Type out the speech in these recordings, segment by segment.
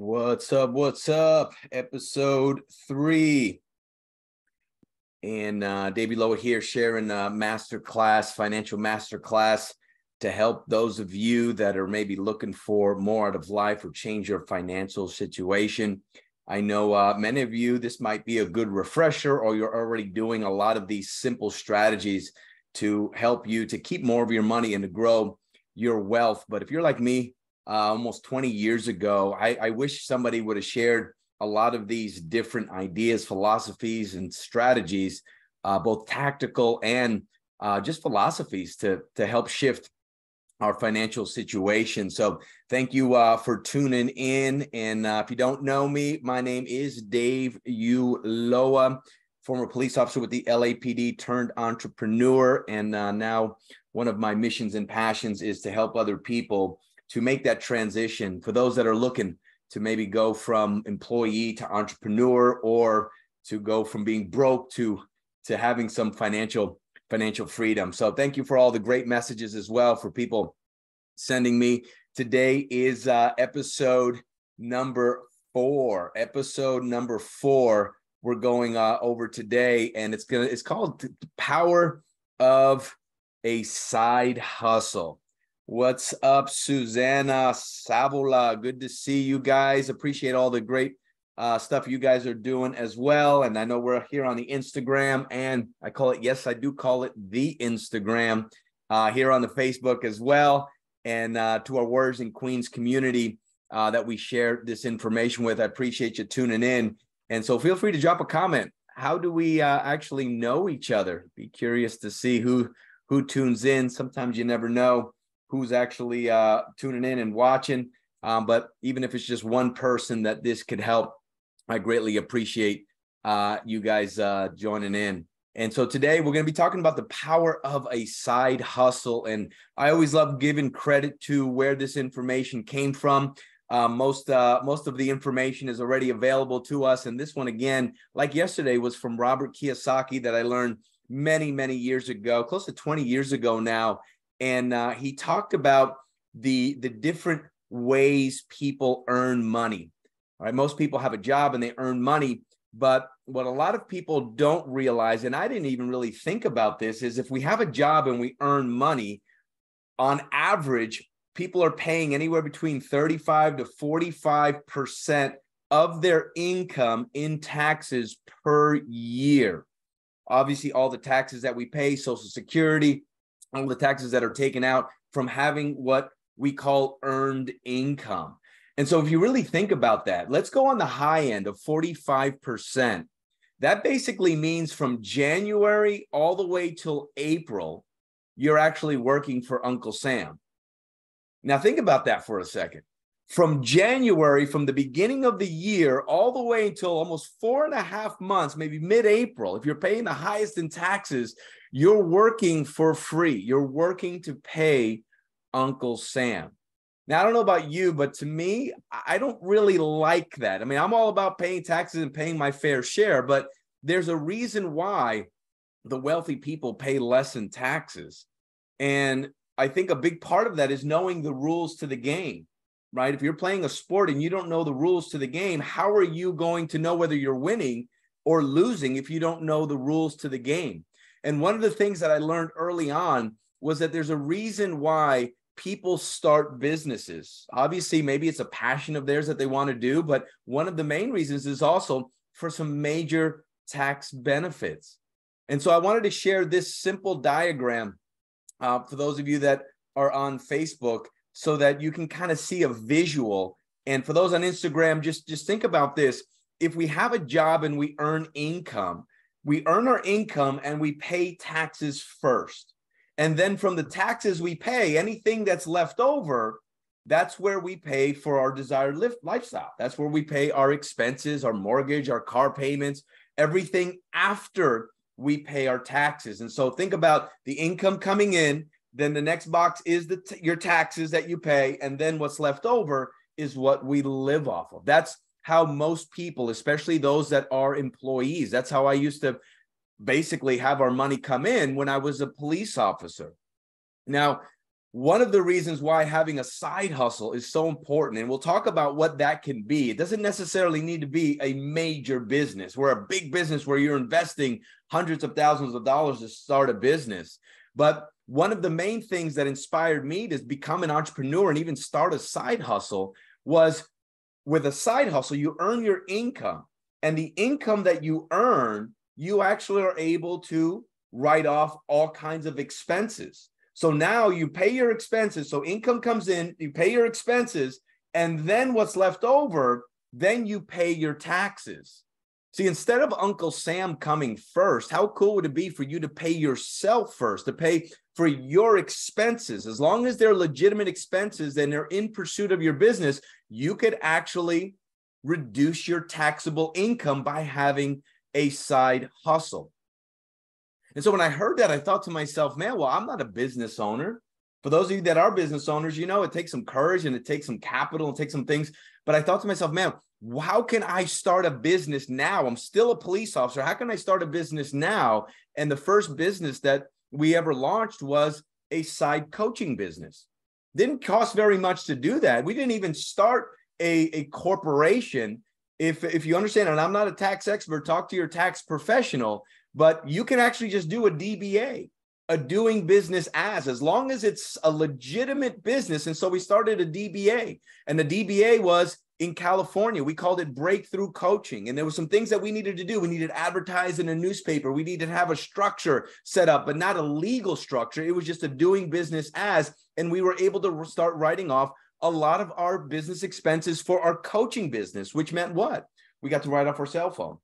What's up? What's up? Episode 3. And Davey Lowe here sharing a financial masterclass to help those of you that are maybe looking for more out of life or change your financial situation. I know many of you, this might be a good refresher, or you're already doing a lot of these simple strategies to help you to keep more of your money and to grow your wealth. But if you're like me, almost 20 years ago, I wish somebody would have shared a lot of these different ideas, philosophies, and strategies, both tactical and just philosophies to help shift our financial situation. So thank you for tuning in. And if you don't know me, my name is Dave U. Loa, former police officer with the LAPD turned entrepreneur. And now one of my missions and passions is to help other people to make that transition for those that are looking to maybe go from employee to entrepreneur, or to go from being broke to having some financial freedom. So thank you for all the great messages as well for people sending me. Today is episode number 4. Episode number 4 we're going over today, and it's called The Power of a Side Hustle. What's up, Susanna Savola? Good to see you guys. Appreciate all the great stuff you guys are doing as well. And I know we're here on the Instagram, and I do call it the Instagram, here on the Facebook as well. And to our Warriors and Queens community that we share this information with, I appreciate you tuning in. And so feel free to drop a comment. How do we actually know each other? Be curious to see who tunes in. Sometimes you never know who's actually tuning in and watching. But even if it's just one person that this could help, I greatly appreciate you guys joining in. And so today we're going to be talking about the power of a side hustle. And I always love giving credit to where this information came from. Most of the information is already available to us. And this one, again, like yesterday, was from Robert Kiyosaki that I learned many, many years ago, close to 20 years ago now. And he talked about the different ways people earn money. All right, most people have a job and they earn money, but what a lot of people don't realize, and I didn't even really think about this, is if we have a job and we earn money, on average, people are paying anywhere between 35 to 45% of their income in taxes per year. Obviously, all the taxes that we pay, Social Security, all the taxes that are taken out from having what we call earned income. And so if you really think about that, let's go on the high end of 45%. That basically means from January all the way till April, you're actually working for Uncle Sam. Now think about that for a second. From January, from the beginning of the year, all the way until almost 4.5 months, maybe mid-April, if you're paying the highest in taxes, you're working for free. You're working to pay Uncle Sam. Now, I don't know about you, but to me, I don't really like that. I mean, I'm all about paying taxes and paying my fair share, but there's a reason why the wealthy people pay less in taxes. And I think a big part of that is knowing the rules to the game, right? If you're playing a sport and you don't know the rules to the game, how are you going to know whether you're winning or losing if you don't know the rules to the game? And one of the things that I learned early on was that there's a reason why people start businesses. Obviously, maybe it's a passion of theirs that they want to do, but one of the main reasons is also for some major tax benefits. And so I wanted to share this simple diagram for those of you that are on Facebook so that you can kind of see a visual. And for those on Instagram, just think about this. If we have a job and we earn income, we earn our income and we pay taxes first. And then from the taxes we pay, anything that's left over, that's where we pay for our desired lifestyle. That's where we pay our expenses, our mortgage, our car payments, everything after we pay our taxes. And so think about the income coming in, then the next box is your taxes that you pay, and then what's left over is what we live off of. That's how most people, especially those that are employees, that's how I used to basically have our money come in when I was a police officer. Now, one of the reasons why having a side hustle is so important, and we'll talk about what that can be. It doesn't necessarily need to be a major business, or a big business where you're investing hundreds of thousands of dollars to start a business. But one of the main things that inspired me to become an entrepreneur and even start a side hustle was, with a side hustle, you earn your income, and the income that you earn, you actually are able to write off all kinds of expenses. So now you pay your expenses. So income comes in, you pay your expenses, and then what's left over, then you pay your taxes. See, instead of Uncle Sam coming first, how cool would it be for you to pay yourself first, to pay for your expenses? As long as they're legitimate expenses and they're in pursuit of your business, you could actually reduce your taxable income by having a side hustle. And so when I heard that, I thought to myself, man, well, I'm not a business owner. For those of you that are business owners, you know, it takes some courage and it takes some capital and it takes some things. But I thought to myself, man, how can I start a business now? I'm still a police officer. How can I start a business now? And the first business that we ever launched was a side coaching business. Didn't cost very much to do that. We didn't even start a corporation. If you understand, and I'm not a tax expert, talk to your tax professional, but you can actually just do a DBA, a doing business as long as it's a legitimate business. And so we started a DBA, and the DBA was in California. We called it Breakthrough Coaching. And there were some things that we needed to do. We needed to advertise in a newspaper. We needed to have a structure set up, but not a legal structure. It was just a doing business as, and we were able to start writing off a lot of our business expenses for our coaching business, which meant what? We got to write off our cell phone.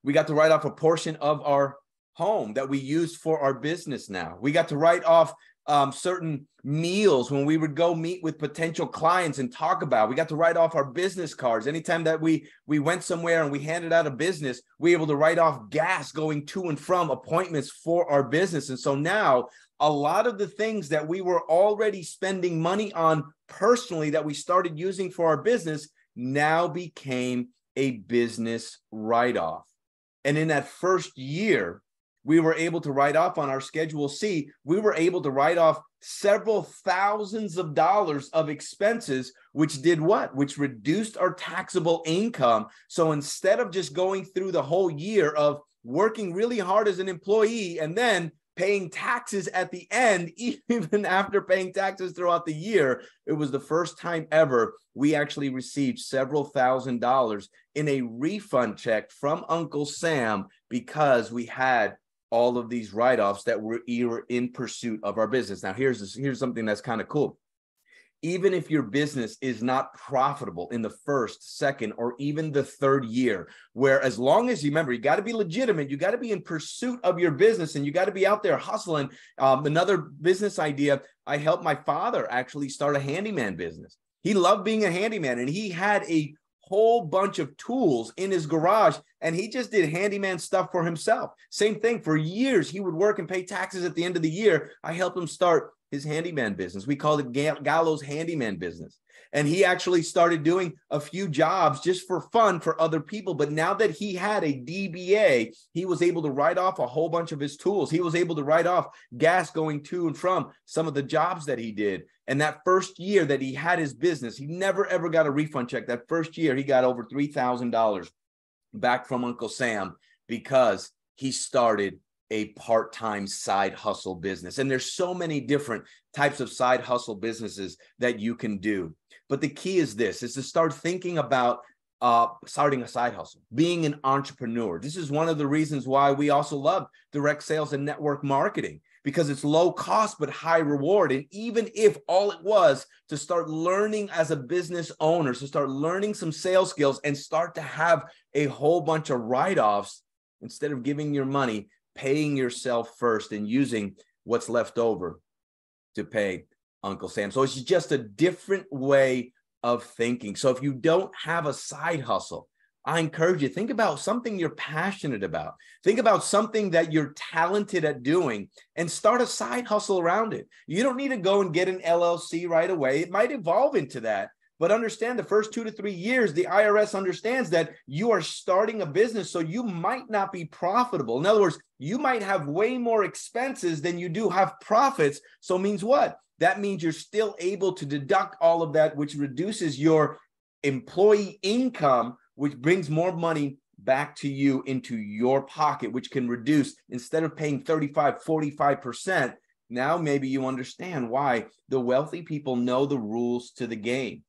We got to write off a portion of our home that we used for our business now. We got to write off certain meals when we would go meet with potential clients and talk about. We got to write off our business cards. Anytime that we went somewhere and we handed out a business, we were able to write off gas going to and from appointments for our business. And so now a lot of the things that we were already spending money on personally that we started using for our business now became a business write-off. And in that first year, we were able to write off on our Schedule C, we were able to write off several thousands of dollars of expenses, which did what? Which reduced our taxable income. So instead of just going through the whole year of working really hard as an employee and then paying taxes at the end, even after paying taxes throughout the year, it was the first time ever we actually received several $1,000s in a refund check from Uncle Sam because we had all of these write-offs that were in pursuit of our business. Now, here's something that's kind of cool. Even if your business is not profitable in the first, second, or even the third year, where as long as you remember, you got to be legitimate, you got to be in pursuit of your business, and you got to be out there hustling. Another business idea, I helped my father actually start a handyman business. He loved being a handyman, and he had a whole bunch of tools in his garage, and he just did handyman stuff for himself. Same thing, for years, he would work and pay taxes at the end of the year. I helped him start his handyman business. We called it Gallo's Handyman Business. And he actually started doing a few jobs just for fun for other people. But now that he had a DBA, he was able to write off a whole bunch of his tools. He was able to write off gas going to and from some of the jobs that he did. And that first year that he had his business, he never, ever got a refund check. That first year, he got over $3,000 back from Uncle Sam because he started a part-time side hustle business. And there's so many different types of side hustle businesses that you can do. But the key is this, is to start thinking about starting a side hustle, being an entrepreneur. This is one of the reasons why we also love direct sales and network marketing, because it's low cost, but high reward. And even if all it was to start learning as a business owner, to start learning some sales skills and start to have a whole bunch of write-offs, instead of giving your money, paying yourself first and using what's left over to pay Uncle Sam. So it's just a different way of thinking. So if you don't have a side hustle, I encourage you, think about something you're passionate about. Think about something that you're talented at doing and start a side hustle around it. You don't need to go and get an LLC right away. It might evolve into that. But understand, the first 2 to 3 years, the IRS understands that you are starting a business, so you might not be profitable. In other words, you might have way more expenses than you do have profits. So it means what? that means you're still able to deduct all of that, which reduces your employee income, which brings more money back to you into your pocket, which can reduce, instead of paying 35, 45%, now maybe you understand why the wealthy people know the rules to the game.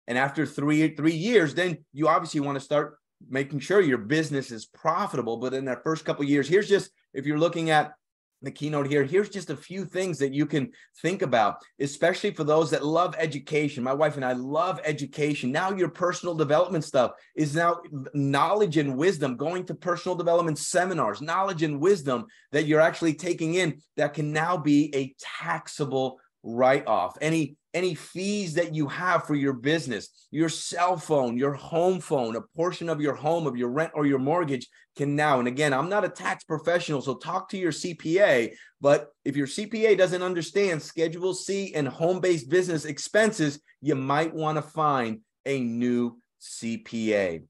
And after three years, then you obviously want to start making sure your business is profitable. But in that first couple of years, here's just, if you're looking at the keynote here, here's just a few things that you can think about, especially for those that love education. My wife and I love education. Now your personal development stuff is now knowledge and wisdom, going to personal development seminars, knowledge and wisdom that you're actually taking in that can now be a taxable write-off. Any fees that you have for your business, your cell phone, your home phone, a portion of your home, of your rent or your mortgage can now, and again, I'm not a tax professional, so talk to your CPA, but if your CPA doesn't understand Schedule C and home-based business expenses, you might want to find a new CPA.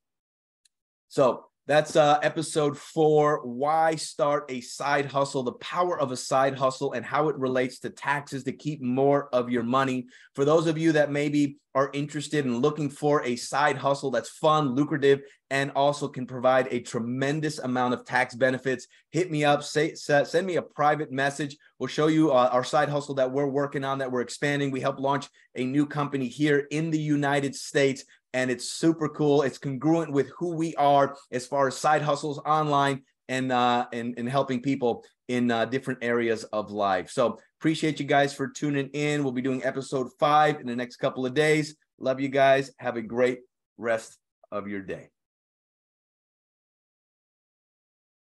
So that's episode 4, why start a side hustle, the power of a side hustle and how it relates to taxes to keep more of your money. For those of you that maybe are interested in looking for a side hustle that's fun, lucrative, and also can provide a tremendous amount of tax benefits, hit me up, send me a private message. We'll show you our side hustle that we're working on, that we're expanding. We help launch a new company here in the United States. And it's super cool. It's congruent with who we are as far as side hustles online and helping people in different areas of life. So appreciate you guys for tuning in. We'll be doing episode 5 in the next couple of days. Love you guys. Have a great rest of your day.